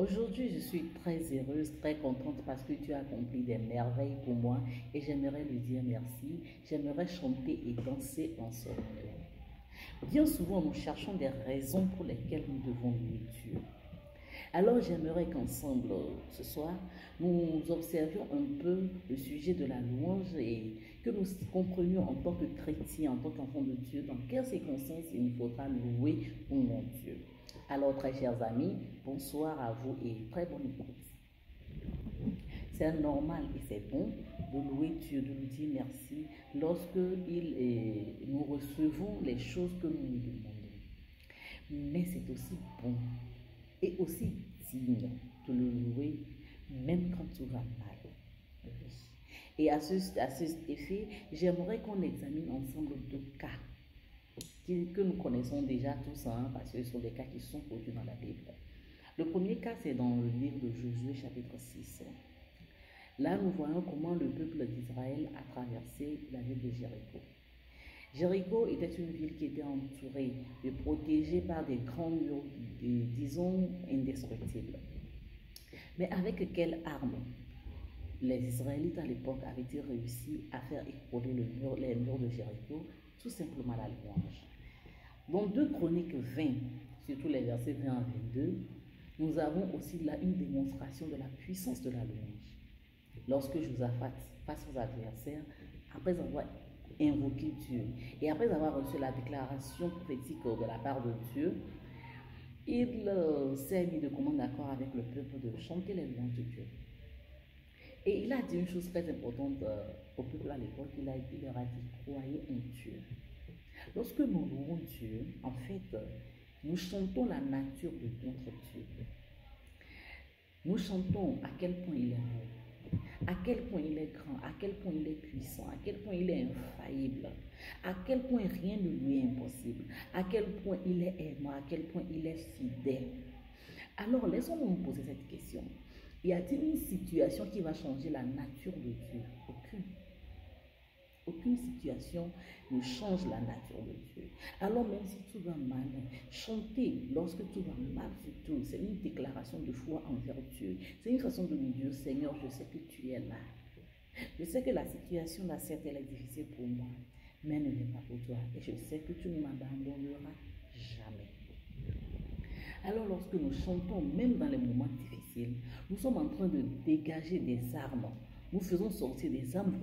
Aujourd'hui, je suis très heureuse, très contente parce que tu as accompli des merveilles pour moi et j'aimerais lui dire merci. J'aimerais chanter et danser en son honneur. Bien souvent, nous cherchons des raisons pour lesquelles nous devons louer Dieu. Alors, j'aimerais qu'ensemble, ce soir, nous observions un peu le sujet de la louange et que nous comprenions en tant que chrétiens, en tant qu'enfants de Dieu, dans quelles circonstances il nous faudra louer mon Dieu. Alors, très chers amis, bonsoir à vous et très bonne écoute. C'est normal et c'est bon de louer Dieu, de lui dire merci lorsque nous recevons les choses que nous nous demandons. Mais c'est aussi bon et aussi digne de le louer même quand tout va mal. Et à cet effet, j'aimerais qu'on examine ensemble deux cas que nous connaissons déjà tous, parce que ce sont des cas qui sont produits dans la Bible. Le premier cas, c'est dans le livre de Josué, chapitre 6. Là, nous voyons comment le peuple d'Israël a traversé la ville de Jéricho. Jéricho était une ville qui était entourée et protégée par des grands murs, disons, indestructibles. Mais avec quelle arme les Israélites à l'époque avaient-ils réussi à faire écrouler les murs de Jéricho? Tout simplement la louange. Dans 2 Chroniques 20, surtout les versets 20 à 22, nous avons aussi là une démonstration de la puissance de la louange. Lorsque Josaphat, face aux adversaires, après avoir invoqué Dieu et après avoir reçu la déclaration prophétique de la part de Dieu, il s'est mis de commun accord avec le peuple de chanter les louanges de Dieu. Et il a dit une chose très importante au peuple à l'époque, il leur a dit, croyez en Dieu. Lorsque nous louons Dieu, en fait, nous chantons la nature de notre Dieu. Nous chantons à quel point il est beau, à quel point il est grand, à quel point il est puissant, à quel point il est infaillible, à quel point rien ne lui est impossible, à quel point il est aimant, à quel point il est fidèle. Alors, laissons-nous nous poser cette question. Y a-t-il une situation qui va changer la nature de Dieu? Aucune. Aucune situation ne change la nature de Dieu. Alors même si tout va mal, chanter lorsque tout va mal surtout, c'est une déclaration de foi envers Dieu. C'est une façon de lui dire, Seigneur, je sais que tu es là. Je sais que la situation là, certes, elle est difficile pour moi, mais elle ne l'est pas pour toi. Et je sais que tu ne m'abandonneras jamais. Alors lorsque nous chantons, même dans les moments difficiles, nous sommes en train de dégager des armes. Nous faisons sortir des armes